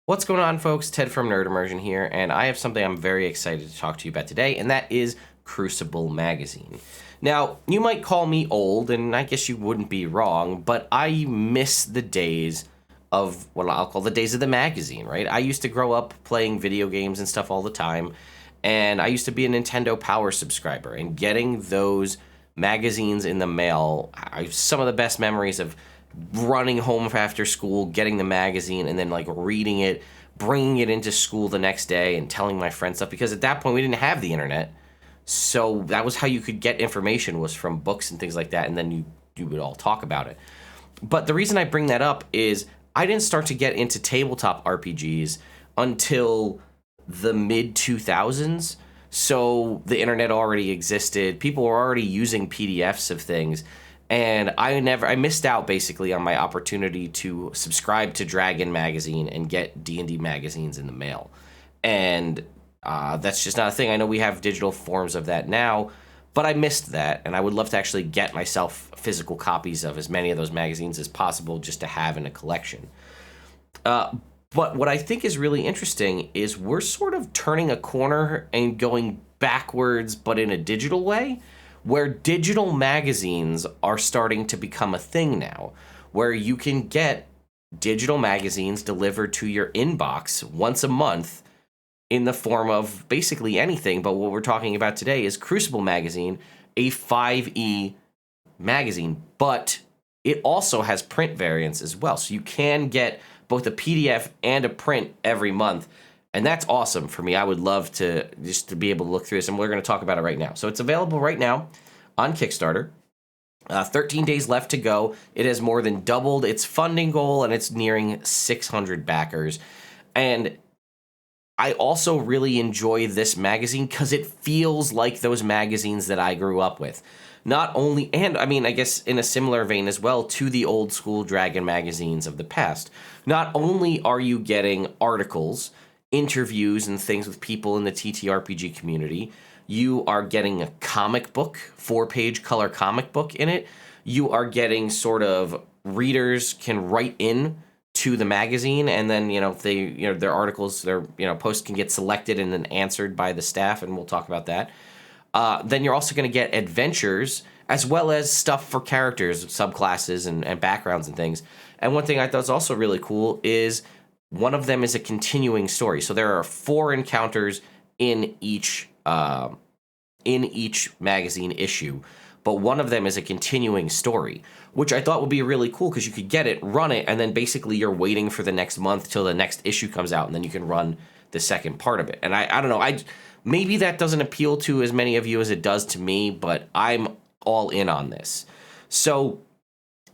What's going on, folks? Ted from Immersion here, and I have something I'm very excited to talk to you about today, and that is Crucible magazine. Now, you might call me old, and I guess you wouldn't be wrong, but I miss the days of what I'll call the days of the magazine, right? I used to grow up playing video games and stuff all the time, and I used to be a Nintendo Power subscriber, and getting those magazines in the mail, I have some of the best memories of running home after school, getting the magazine, and then like reading it, bringing it into school the next day, and telling my friends stuff. Because at that point, we didn't have the internet, so that was how you could get information, was from books and things like that, and then you would all talk about it. But the reason I bring that up is I didn't start to get into tabletop RPGs until the mid 2000s. So the internet already existed. People were already using PDFs of things. And I missed out basically on my opportunity to subscribe to Dragon magazine and get D&D magazines in the mail. And that's just not a thing. I know we have digital forms of that now, but I missed that. And I would love to actually get myself physical copies of as many of those magazines as possible just to have in a collection. But what I think is really interesting is we're sort of turning a corner and going backwards, but in a digital way, where digital magazines are starting to become a thing now, where you can get digital magazines delivered to your inbox once a month in the form of basically anything. But what we're talking about today is Crucible magazine, a 5e magazine, but it also has print variants as well. So you can get both a PDF and a print every month. And that's awesome for me. I would love to just to be able to look through this, and we're going to talk about it right now. So it's available right now on Kickstarter. 13 days left to go. It has more than doubled its funding goal, and it's nearing 600 backers. And I also really enjoy this magazine because it feels like those magazines that I grew up with. Not only, and I mean, I guess in a similar vein as well to the old school Dragon magazines of the past. Not only are you getting articles, interviews, and things with people in the TTRPG community, you are getting a comic book, 4-page color comic book in it. You are getting sort of readers can write in to the magazine, and then, their articles, their, posts can get selected and then answered by the staff, and we'll talk about that. Then you're also going to get adventures, as well as stuff for characters, subclasses, and backgrounds and things. And one thing I thought was also really cool is one of them is a continuing story. So there are 4 encounters in each magazine issue, but one of them is a continuing story, which I thought would be really cool because you could get it, run it, and then basically you're waiting for the next month till the next issue comes out, and then you can run the second part of it. And I don't know, maybe that doesn't appeal to as many of you as it does to me, but I'm all in on this. So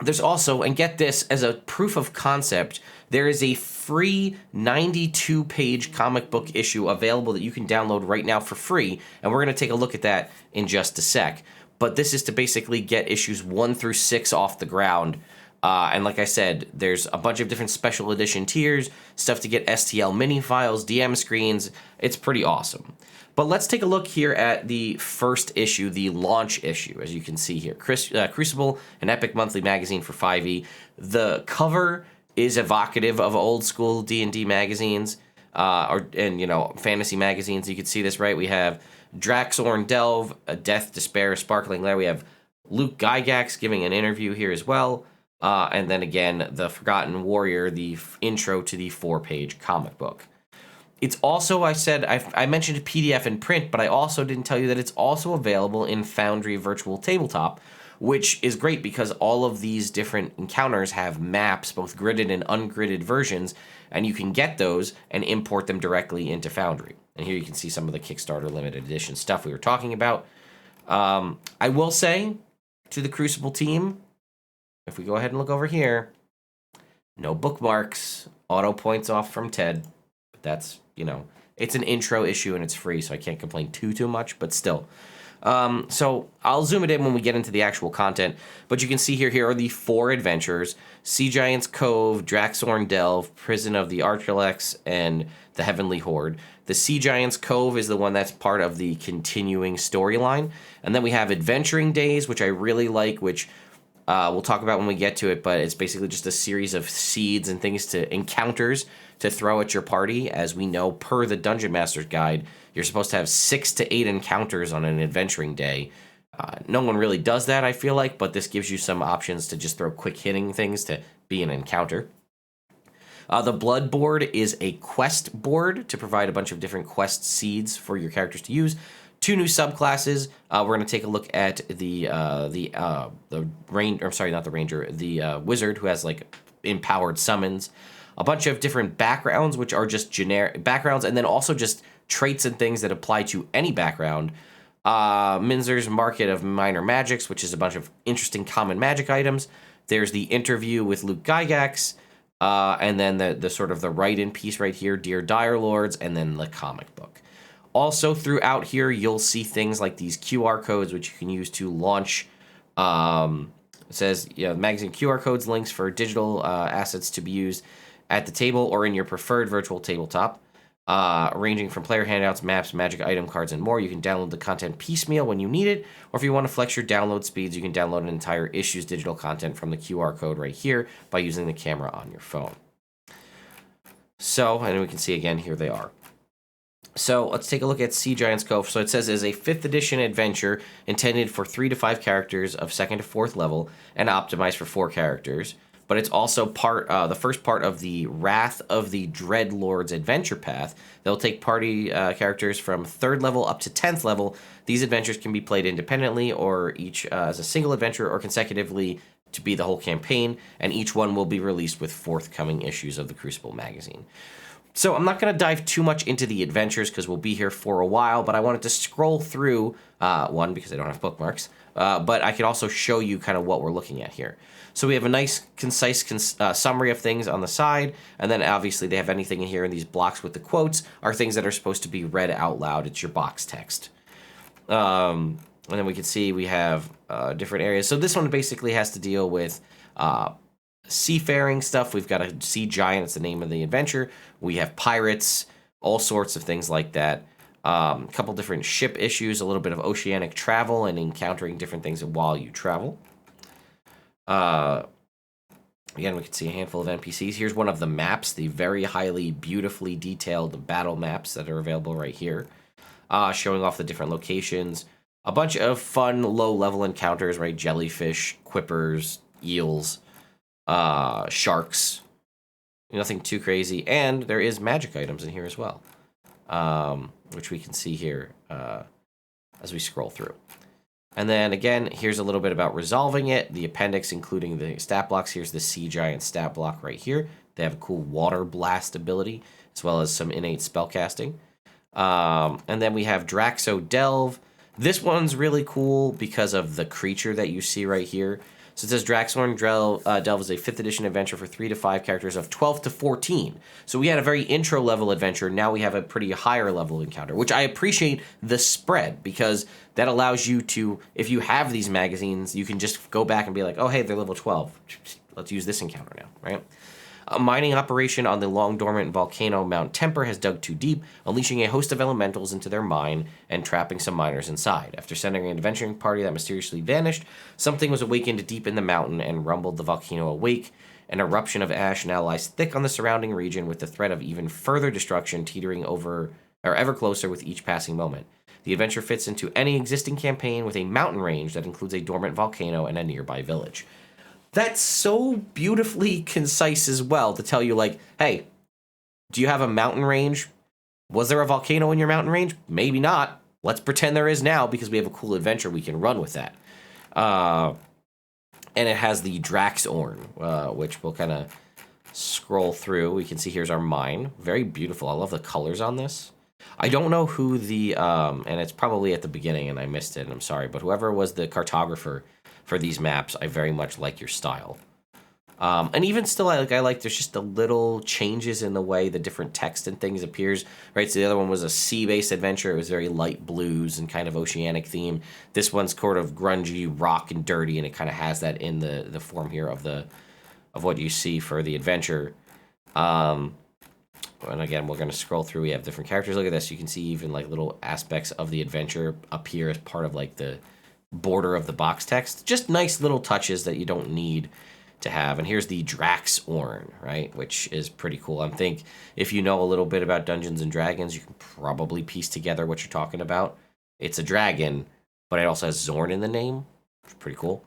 there's also, and get this, as a proof of concept, there is a free 92-page comic book issue available that you can download right now for free, and we're going to take a look at that in just a sec. But this is to basically get issues 1 through 6 off the ground. And like I said, there's a bunch of different special edition tiers, stuff to get STL mini files, DM screens. It's pretty awesome. But let's take a look here at the first issue, the launch issue, as you can see here. Crucible, an epic monthly magazine for 5e. The cover is evocative of old school D&D magazines, and fantasy magazines. You can see this, right? We have Draxorn Delve, a Death, Despair, Sparkling Lair. We have Luke Gygax giving an interview here as well. And then again, The Forgotten Warrior, the intro to the 4-page comic book. It's also, I mentioned PDF and print, but I also didn't tell you that it's also available in Foundry Virtual Tabletop, which is great because all of these different encounters have maps, both gridded and ungridded versions, and you can get those and import them directly into Foundry. And here you can see some of the Kickstarter limited edition stuff we were talking about. I will say to the Crucible team, if we go ahead and look over here, no bookmarks, auto points off from Ted. But that's, it's an intro issue and it's free, so I can't complain too much, but still. So I'll zoom it in when we get into the actual content, but you can see here are the 4 adventures: Sea Giant's Cove, Draxorn Delve, Prison of the Archelex, and the Heavenly Horde. The Sea Giant's Cove is the one that's part of the continuing storyline, and then we have Adventuring Days, which I really like, which We'll talk about when we get to it, but it's basically just a series of seeds and things encounters to throw at your party. As we know, per the Dungeon Master's Guide, you're supposed to have 6 to 8 encounters on an adventuring day. No one really does that, I feel like, but this gives you some options to just throw quick hitting things to be an encounter. The Blood board is a quest board to provide a bunch of different quest seeds for your characters to use. 2 new subclasses. We're going to take a look at the wizard, who has like empowered summons. A bunch of different backgrounds, which are just generic backgrounds, and then also just traits and things that apply to any background. Minzer's Market of Minor Magics, which is a bunch of interesting common magic items. There's the interview with Luke Gygax, and then the sort of the write-in piece right here, Dear Dire Lords, and then the comic book. Also throughout here, you'll see things like these QR codes, which you can use to launch. It says, magazine QR codes, links for digital assets to be used at the table or in your preferred virtual tabletop. Ranging from player handouts, maps, magic item cards, and more. You can download the content piecemeal when you need it, or if you want to flex your download speeds, you can download an entire issue's digital content from the QR code right here by using the camera on your phone. So, and we can see again, here they are. So let's take a look at Sea Giant's Cove. So it says is a 5th edition adventure intended for 3 to 5 characters of 2nd to 4th level and optimized for 4 characters. But it's also the first part of the Wrath of the Dreadlords adventure path. They'll take party characters from 3rd level up to 10th level. These adventures can be played independently or each as a single adventure or consecutively to be the whole campaign, and each one will be released with forthcoming issues of the Crucible magazine. So I'm not going to dive too much into the adventures because we'll be here for a while, but I wanted to scroll through, one, because I don't have bookmarks, but I can also show you kind of what we're looking at here. So we have a nice, concise summary of things on the side, and then obviously they have anything in here in these blocks with the quotes are things that are supposed to be read out loud. It's your box text. And then we can see we have different areas. So this one basically has to deal with seafaring stuff. We've got a sea giant. It's the name of the adventure. We have pirates, all sorts of things like that. A couple different ship issues, a little bit of oceanic travel and encountering different things while you travel. Again, we can see a handful of NPCs. Here's one of the maps, the very highly, beautifully detailed battle maps that are available right here, showing off the different locations. A bunch of fun low-level encounters, right? Jellyfish, quippers, eels, sharks. Nothing too crazy. And there is magic items in here as well, which we can see here as we scroll through. And then again, here's a little bit about resolving it. The appendix, including the stat blocks. Here's the Sea Giant stat block right here. They have a cool water blast ability, as well as some innate spellcasting. And then we have Draxo Delve. This one's really cool because of the creature that you see right here. So it says Draxhorn Delve is a 5th edition adventure for 3 to 5 characters of 12 to 14. So we had a very intro level adventure. Now we have a pretty higher level encounter, which I appreciate the spread because that allows you to, if you have these magazines, you can just go back and be like, oh, hey, they're level 12. Let's use this encounter now, right? A mining operation on the long-dormant volcano Mount Temper has dug too deep, unleashing a host of elementals into their mine and trapping some miners inside. After sending an adventuring party that mysteriously vanished, something was awakened deep in the mountain and rumbled the volcano awake. An eruption of ash now lies thick on the surrounding region, with the threat of even further destruction teetering over or ever closer with each passing moment. The adventure fits into any existing campaign with a mountain range that includes a dormant volcano and a nearby village. That's so beautifully concise as well to tell you, like, hey, do you have a mountain range? Was there a volcano in your mountain range? Maybe not. Let's pretend there is now because we have a cool adventure we can run with that. And it has the Draxorn, which we'll kind of scroll through. We can see here's our mine. Very beautiful. I love the colors on this. I don't know who the, and it's probably at the beginning and I missed it, and I'm sorry, but whoever was the cartographer for these maps, I very much like your style. And even still, I like there's just the little changes in the way the different text and things appears, right? So the other one was a sea-based adventure. It was very light blues and kind of oceanic theme. This one's sort of grungy, rock, and dirty, and it kind of has that in the form here of what you see for the adventure. And again, we're going to scroll through. We have different characters. Look at this. You can see even like little aspects of the adventure appear as part of like the border of the box text. Just nice little touches that you don't need to have. And here's the Drax Orn, right, which is pretty cool. I think if you know a little bit about Dungeons and Dragons, you can probably piece together what you're talking about. It's a dragon, but it also has Zorn in the name, which is pretty cool.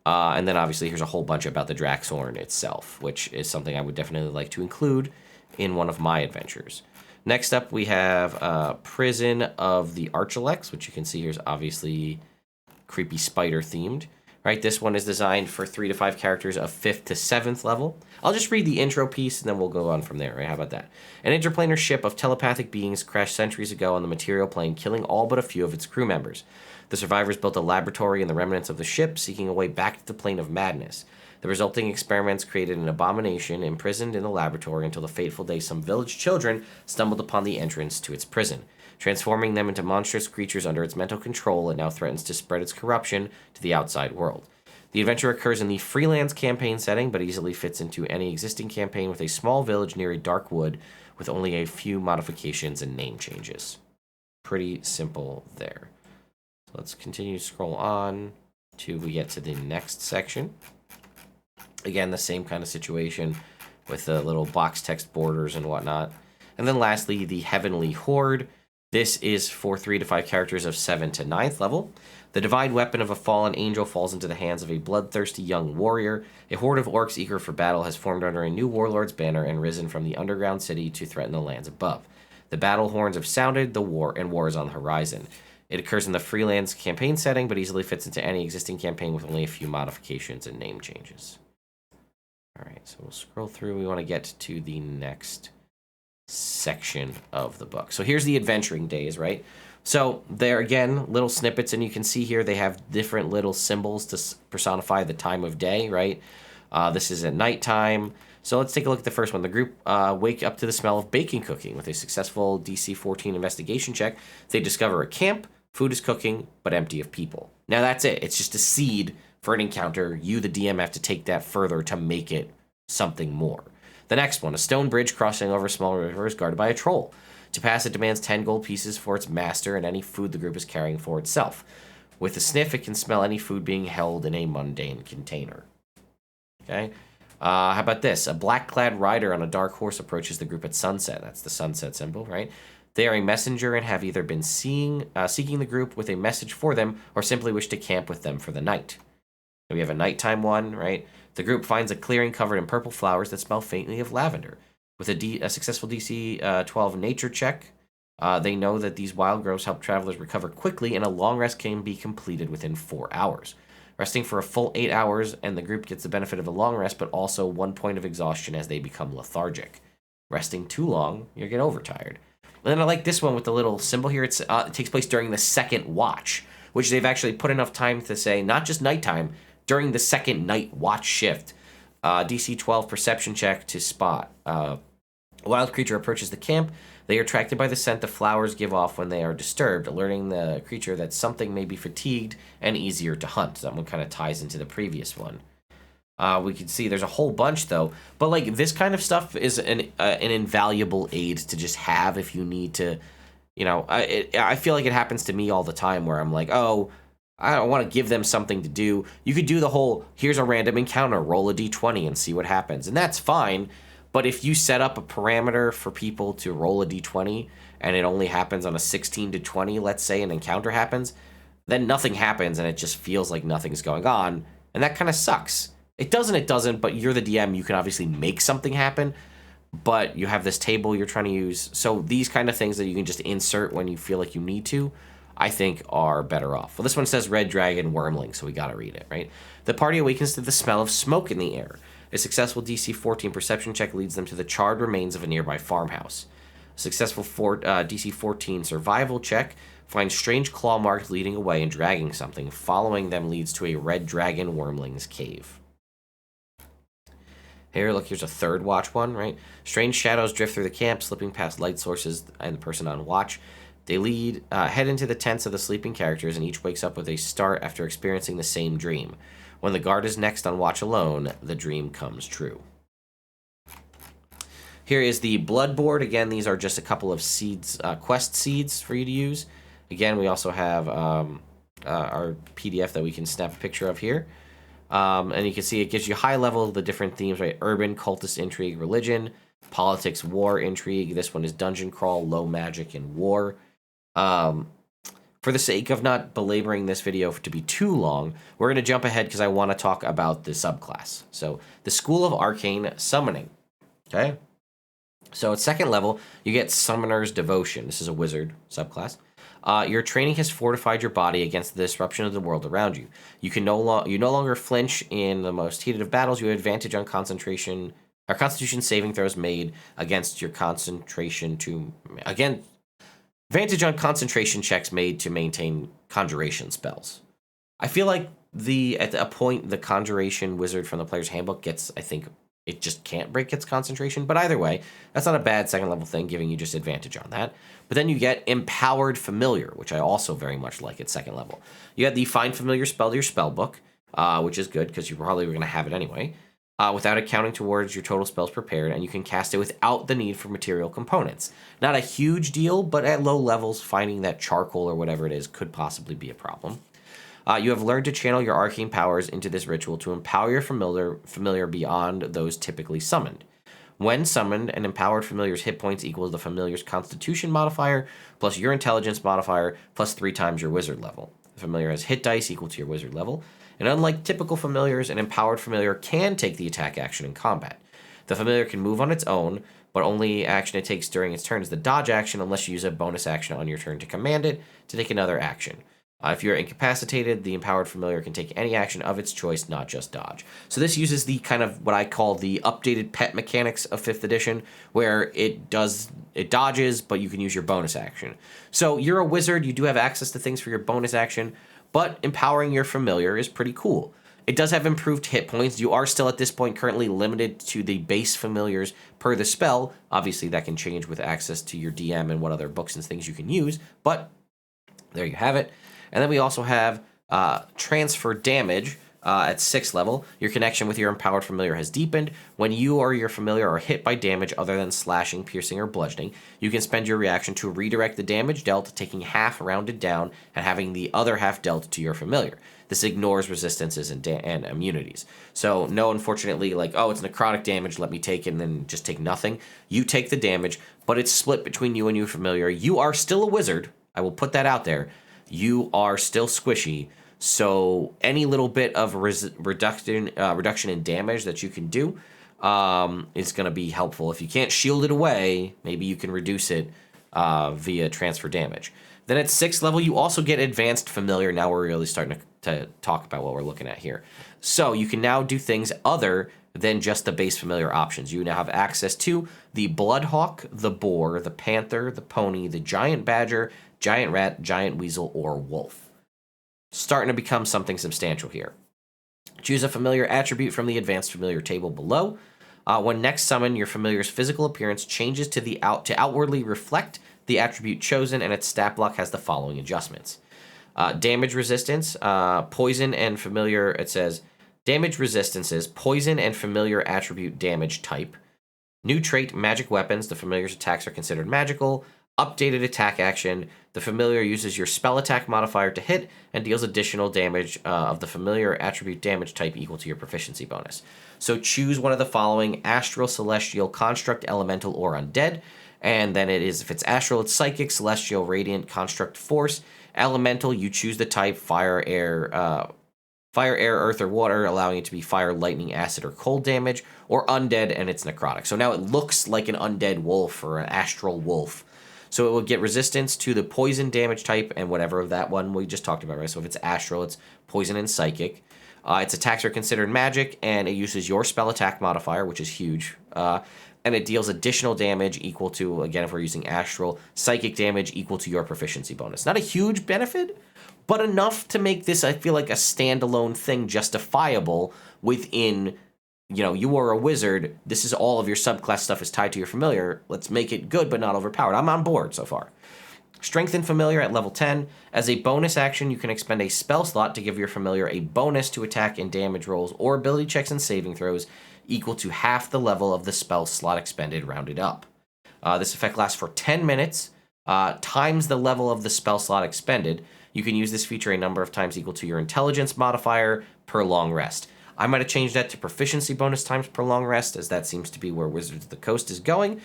And then obviously here's a whole bunch about the Drax Orn itself, which is something I would definitely like to include in one of my adventures. Next up, we have Prison of the Archelex, which you can see here is obviously creepy spider themed. Right, this one is designed for 3 to 5 characters of 5th to 7th level. I'll just read the intro piece and then we'll go on from there, right? How about that? An interplanar ship of telepathic beings crashed centuries ago on the material plane, killing all but a few of its crew members. The survivors built a laboratory in the remnants of the ship, seeking a way back to the plane of madness. The resulting experiments created an abomination imprisoned in the laboratory until the fateful day some village children stumbled upon the entrance to its prison. Transforming them into monstrous creatures under its mental control, it now threatens to spread its corruption to the outside world. The adventure occurs in the freelance campaign setting, but easily fits into any existing campaign with a small village near a dark wood with only a few modifications and name changes. Pretty simple there. So let's continue to scroll on till we get to the next section. Again, the same kind of situation with the little box text borders and whatnot. And then lastly, the Heavenly Horde. This is for 3 to 5 characters of 7th to 9th level. The divine weapon of a fallen angel falls into the hands of a bloodthirsty young warrior. A horde of orcs eager for battle has formed under a new warlord's banner and risen from the underground city to threaten the lands above. The battle horns have sounded, war is on the horizon. It occurs in the freelance campaign setting, but easily fits into any existing campaign with only a few modifications and name changes. Alright, so we'll scroll through. We want to get to the next section of the book. So here's the adventuring days, right? So there again, little snippets, and you can see here they have different little symbols to personify the time of day, right? This is at nighttime. So let's take a look at the first one. The group wake up to the smell of bacon cooking. With a successful DC 14 investigation check, they discover a camp. Food is cooking, but empty of people. Now that's it. It's just a seed for an encounter. You, the DM, have to take that further to make it something more. The next one, a stone bridge crossing over a small river is guarded by a troll. To pass, it demands 10 gold pieces for its master and any food the group is carrying for itself. With a sniff, it can smell any food being held in a mundane container. Okay? How about this? A black-clad rider on a dark horse approaches the group at sunset. That's the sunset symbol, right? They are a messenger and have either been seeking the group with a message for them or simply wish to camp with them for the night. We have a nighttime one, right? The group finds a clearing covered in purple flowers that smell faintly of lavender. With a successful DC 12 nature check, they know that these wild growths help travelers recover quickly, and a long rest can be completed within 4 hours. Resting for a full 8 hours, and the group gets the benefit of a long rest, but also 1 point of exhaustion as they become lethargic. Resting too long, you get overtired. And then I like this one with the little symbol here. It takes place during the second watch, which they've actually put enough time to say, not just nighttime, during the second night watch shift. DC 12 perception check to spot. A wild creature approaches the camp. They are attracted by the scent the flowers give off when they are disturbed, alerting the creature that something may be fatigued and easier to hunt. That one kind of ties into the previous one. We can see there's a whole bunch, though. But, like, this kind of stuff is an invaluable aid to just have if you need to, you know. I feel like it happens to me all the time where I'm like, oh, I don't want to give them something to do. You could do the whole, here's a random encounter, roll a d20 and see what happens. And that's fine. But if you set up a parameter for people to roll a d20 and it only happens on a 16 to 20, let's say an encounter happens, then nothing happens and it just feels like nothing's going on. And that kind of sucks. It doesn't, but you're the DM. You can obviously make something happen. But you have this table you're trying to use. So these kind of things that you can just insert when you feel like you need to, I think are better off. Well, this one says Red Dragon Wormling, so we gotta read it, right? The party awakens to the smell of smoke in the air. A successful DC 14 perception check leads them to the charred remains of a nearby farmhouse. A successful DC 14 survival check finds strange claw marks leading away and dragging something. Following them leads to a Red Dragon Wormling's cave. Here, look, here's a third watch one, right? Strange shadows drift through the camp, slipping past light sources and the person on watch. They head into the tents of the sleeping characters, and each wakes up with a start after experiencing the same dream. When the guard is next on watch alone, the dream comes true. Here is the blood board. Again, these are just a couple of seeds, quest seeds for you to use. Again, we also have our PDF that we can snap a picture of here. And you can see it gives you high level of the different themes, right? Urban, cultist, intrigue, religion, politics, war, intrigue. This one is dungeon crawl, low magic, and war. For the sake of not belaboring this video to be too long, we're going to jump ahead because I want to talk about the subclass. So the School of Arcane Summoning. Okay? So at second level, you get Summoner's Devotion. This is a wizard subclass. Your training has fortified your body against the disruption of the world around you. You no longer flinch in the most heated of battles. You have advantage on Constitution saving throws made against your concentration advantage on concentration checks made to maintain conjuration spells. I feel like at a point the conjuration wizard from the player's handbook gets, I think, it just can't break its concentration. But either way, that's not a bad second level thing, giving you just advantage on that. But then you get Empowered Familiar, which I also very much like at second level. You have the Find Familiar spell to your spell book, which is good because you probably were going to have it anyway, without accounting towards your total spells prepared, and you can cast it without the need for material components. Not a huge deal, but at low levels, finding that charcoal or whatever it is could possibly be a problem. You have learned to channel your arcane powers into this ritual to empower your familiar beyond those typically summoned. When summoned, an empowered familiar's hit points equals the familiar's constitution modifier plus your intelligence modifier plus 3 times your wizard level. The familiar has hit dice equal to your wizard level, and unlike typical familiars, an empowered familiar can take the attack action in combat. The familiar can move on its own, but only action it takes during its turn is the dodge action unless you use a bonus action on your turn to command it to take another action. If you're incapacitated, the empowered familiar can take any action of its choice, not just dodge. So this uses the kind of what I call the updated pet mechanics of 5th edition, where it dodges, but you can use your bonus action. So you're a wizard, you do have access to things for your bonus action, but empowering your familiar is pretty cool. It does have improved hit points. You are still at this point currently limited to the base familiars per the spell. Obviously that can change with access to your DM and what other books and things you can use, but there you have it. And then we also have Transfer Damage at 6th level. Your connection with your empowered familiar has deepened. When you or your familiar are hit by damage other than slashing, piercing, or bludgeoning, you can spend your reaction to redirect the damage dealt, taking half rounded down and having the other half dealt to your familiar. This ignores resistances and immunities. So no, unfortunately, like, oh, it's necrotic damage, let me take it and then just take nothing. You take the damage, but it's split between you and your familiar. You are still a wizard. I will put that out there. You are still squishy, so any little bit of reduction in damage that you can do is going to be helpful. If you can't shield it away, maybe you can reduce it via transfer damage. Then at 6th level, you also get Advanced Familiar. Now we're really starting to talk about what we're looking at here. So you can now do things other than just the base familiar options. You now have access to the Bloodhawk, the Boar, the Panther, the Pony, the Giant Badger, Giant Rat, Giant Weasel, or Wolf. Starting to become something substantial here. Choose a familiar attribute from the Advanced Familiar table below. When next summoned, your familiar's physical appearance changes to outwardly reflect the attribute chosen, and its stat block has the following adjustments. Damage resistance, poison and familiar, it says, damage resistances, poison and familiar attribute damage type. New trait, magic weapons, the familiar's attacks are considered magical. Updated attack action, the familiar uses your spell attack modifier to hit and deals additional damage of the familiar attribute damage type equal to your proficiency bonus. So choose one of the following: astral, celestial, construct, elemental, or undead. And then if it's astral, it's psychic, celestial, radiant, construct, force. Elemental, you choose the type: fire, air, earth, or water, allowing it to be fire, lightning, acid, or cold damage. Or undead, and it's necrotic. So now it looks like an undead wolf or an astral wolf. So it will get resistance to the poison damage type and whatever of that one we just talked about, right? So if it's astral, it's poison and psychic. Its attacks are considered magic, and it uses your spell attack modifier, which is huge. And it deals additional damage equal to, again, if we're using astral, psychic damage equal to your proficiency bonus. Not a huge benefit, but enough to make this, I feel like, a standalone thing justifiable within, you are a wizard. This is all of your subclass stuff is tied to your familiar. Let's make it good, but not overpowered. I'm on board so far. Strengthen Familiar at level 10. As a bonus action, you can expend a spell slot to give your familiar a bonus to attack and damage rolls or ability checks and saving throws equal to half the level of the spell slot expended rounded up. This effect lasts for 10 minutes. times the level of the spell slot expended. You can use this feature a number of times equal to your intelligence modifier per long rest. I might have changed that to proficiency bonus times per long rest, as that seems to be where Wizards of the Coast is going.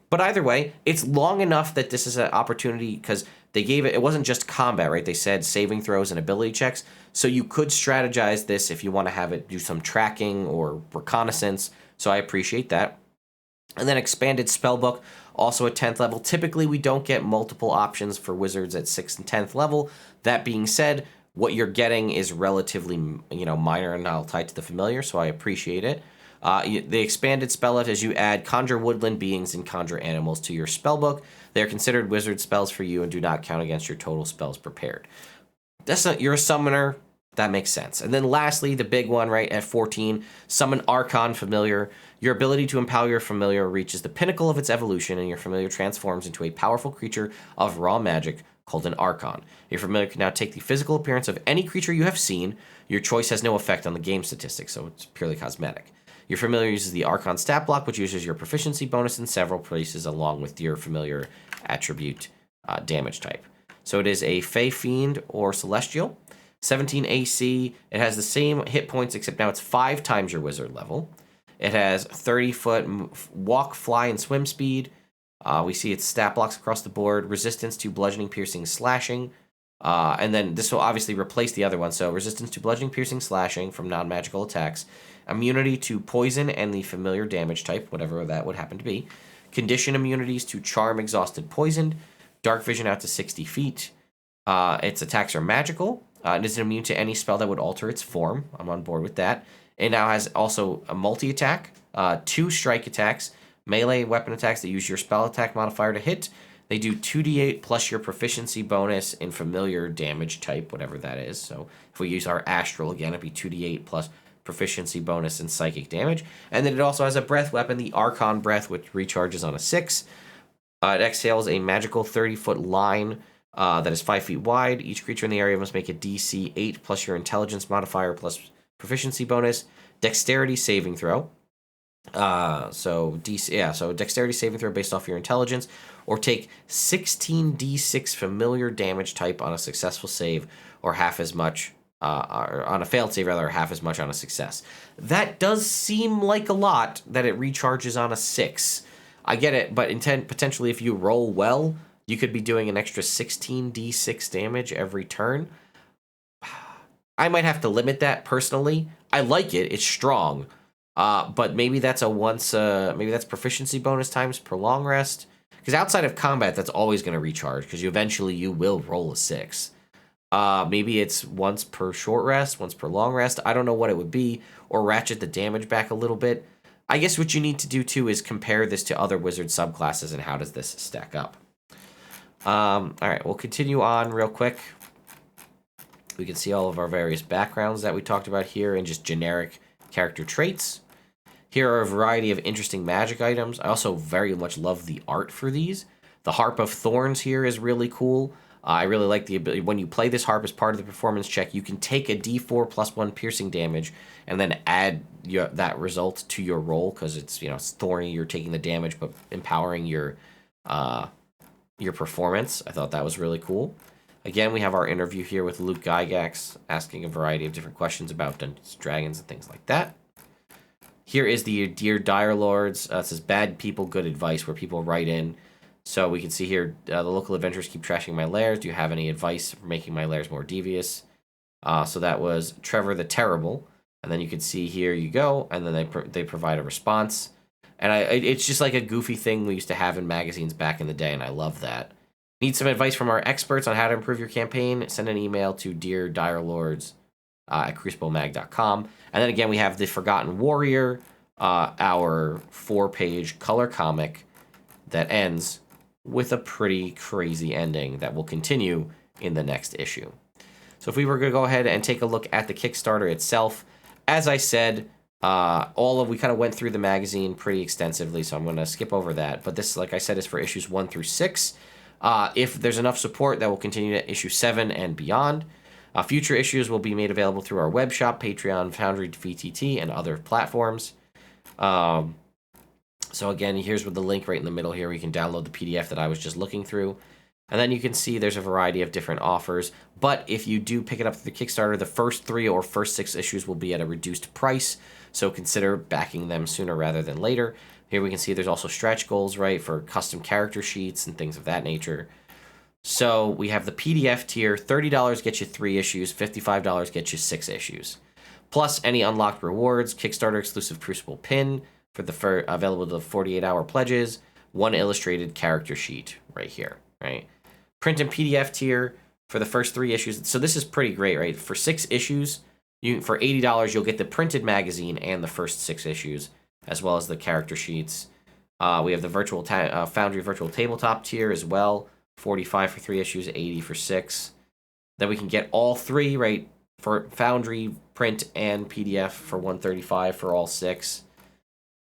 But either way, it's long enough that this is an opportunity, because they gave it wasn't just combat, right? They said saving throws and ability checks. So you could strategize this if you want to have it do some tracking or reconnaissance. So I appreciate that. And then expanded spellbook, also at 10th level. Typically, we don't get multiple options for wizards at 6th and 10th level. That being said, what you're getting is relatively, minor and not tied to the familiar, so I appreciate it. The expanded spell list is you add conjure woodland beings and conjure animals to your spellbook. They are considered wizard spells for you and do not count against your total spells prepared. You're a summoner. That makes sense. And then lastly, the big one, right, at 14, summon Archon Familiar. Your ability to empower your familiar reaches the pinnacle of its evolution, and your familiar transforms into a powerful creature of raw magic called an Archon. Your familiar can now take the physical appearance of any creature you have seen. Your choice has no effect on the game statistics, so it's purely cosmetic. Your familiar uses the Archon stat block, which uses your proficiency bonus in several places along with your familiar attribute damage type. So it is a Fey Fiend or Celestial. 17 AC. It has the same hit points, except now it's 5 times your wizard level. It has 30-foot walk, fly, and swim speed. We see its stat blocks across the board. Resistance to bludgeoning, piercing, slashing. And then this will obviously replace the other one. So resistance to bludgeoning, piercing, slashing from non-magical attacks. Immunity to poison and the familiar damage type, whatever that would happen to be. Condition immunities to charm, exhausted, poisoned. Dark vision out to 60 feet. Its attacks are magical. It is immune to any spell that would alter its form. I'm on board with that. It now has also a multi-attack, 2 strike attacks, melee weapon attacks that use your spell attack modifier to hit. They do 2d8 plus your proficiency bonus in familiar damage type, whatever that is. So if we use our astral again, it'd be 2d8 plus proficiency bonus in psychic damage. And then it also has a breath weapon, the Archon Breath, which recharges on a 6. It exhales a magical 30-foot line that is 5 feet wide. Each creature in the area must make a DC 8 plus your intelligence modifier plus proficiency bonus. Dexterity saving throw. So dexterity saving throw based off your intelligence, or take 16d6 familiar damage type on a successful save, or half as much or on a failed save rather, or half as much on a success. That does seem like a lot that it recharges on a 6. I get it, but potentially if you roll well, you could be doing an extra 16d6 damage every turn. I might have to limit that personally. I like it; it's strong. But maybe that's maybe that's proficiency bonus times per long rest. Because outside of combat, that's always going to recharge, because you will roll a 6. Maybe it's once per short rest, once per long rest. I don't know what it would be, or ratchet the damage back a little bit. I guess what you need to do too is compare this to other wizard subclasses and how does this stack up. All right, we'll continue on real quick. We can see all of our various backgrounds that we talked about here and just generic character traits. Here are a variety of interesting magic items. I also very much love the art for these. The Harp of Thorns here is really cool. I really like the ability, when you play this harp as part of the performance check, you can take a d4 plus 1 piercing damage and then add that result to your roll, because it's thorny, you're taking the damage but empowering your performance. I thought that was really cool. Again, we have our interview here with Luke Gygax asking a variety of different questions about Dungeons & Dragons and things like that. Here is the Dear Dire Lords. It says bad people, good advice, where people write in. So we can see here, the local adventurers keep trashing my lairs. Do you have any advice for making my lairs more devious? So that was Trevor the Terrible. And then you can see here you go, and then they provide a response. And it's just like a goofy thing we used to have in magazines back in the day, and I love that. Need some advice from our experts on how to improve your campaign? Send an email to deardirelords at cruciblемag.com. And then again, we have The Forgotten Warrior, our 4-page color comic that ends with a pretty crazy ending that will continue in the next issue. So if we were going to go ahead and take a look at the Kickstarter itself, as I said, we kind of went through the magazine pretty extensively, so I'm going to skip over that. But this, like I said, is for issues 1 through 6. If there's enough support, that will continue to issue 7 and beyond. Future issues will be made available through our web shop, Patreon, Foundry, VTT, and other platforms. So again, here's with the link right in the middle here. You can download the PDF that I was just looking through. And then you can see there's a variety of different offers. But if you do pick it up through the Kickstarter, the first 3 or first 6 issues will be at a reduced price. So consider backing them sooner rather than later. Here we can see there's also stretch goals, right, for custom character sheets and things of that nature. So we have the PDF tier, $30 gets you 3 issues, $55 gets you 6 issues. Plus any unlocked rewards, Kickstarter exclusive Crucible pin available to 48-hour pledges, 1 illustrated character sheet right here, right? Print and PDF tier for the first 3 issues. So this is pretty great, right? For 6 issues, for $80, you'll get the printed magazine and the first 6 issues, as well as the character sheets. We have the virtual Foundry virtual tabletop tier as well, $45 for 3 issues, $80 for 6. Then we can get all 3, right, for Foundry, print, and PDF for $135 for all 6.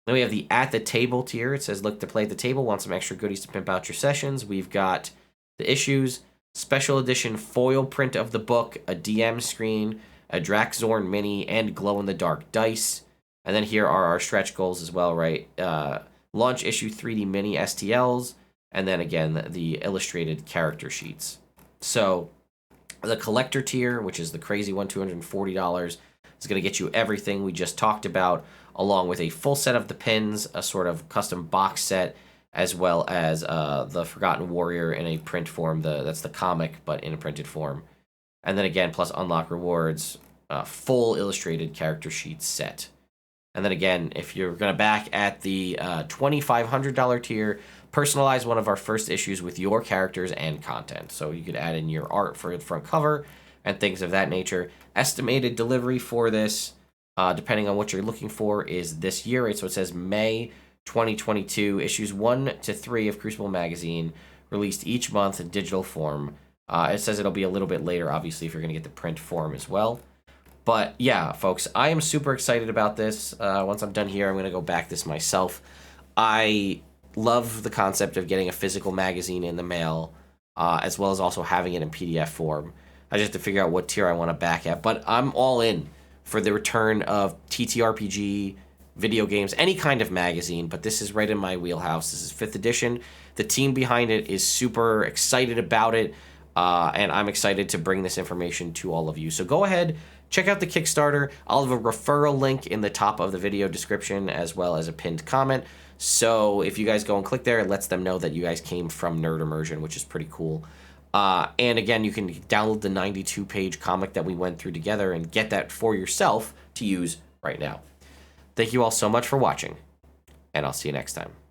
Then we have the At the Table tier. It says, look to play at the table, want some extra goodies to pimp out your sessions. We've got the issues, special edition foil print of the book, a DM screen, a Draxzorn mini, and glow-in-the-dark dice. And then here are our stretch goals as well, right? Launch issue 3D mini STLs, and then again, the illustrated character sheets. So the collector tier, which is the crazy one, $240, is going to get you everything we just talked about, along with a full set of the pins, a sort of custom box set, as well as the Forgotten Warrior in a print form. That's the comic, but in a printed form. And then again, plus unlock rewards, full illustrated character sheet set. And then again, if you're going to back at the $2,500 tier, personalize one of our first issues with your characters and content. So you could add in your art for the front cover and things of that nature. Estimated delivery for this, depending on what you're looking for, is this year, right? So it says May 2022, issues 1 to 3 of Crucible Magazine, released each month in digital form. It says it'll be a little bit later, obviously, if you're going to get the print form as well. But yeah, folks, I am super excited about this. Once I'm done here, I'm going to go back this myself. I love the concept of getting a physical magazine in the mail, as well as also having it in PDF form. I just have to figure out what tier I want to back at. But I'm all in for the return of TTRPG, video games, any kind of magazine. But this is right in my wheelhouse. This is 5th edition. The team behind it is super excited about it. And I'm excited to bring this information to all of you. So go ahead, check out the Kickstarter. I'll have a referral link in the top of the video description, as well as a pinned comment. So if you guys go and click there, it lets them know that you guys came from Nerd Immersion, which is pretty cool. And again, you can download the 92-page comic that we went through together and get that for yourself to use right now. Thank you all so much for watching, and I'll see you next time.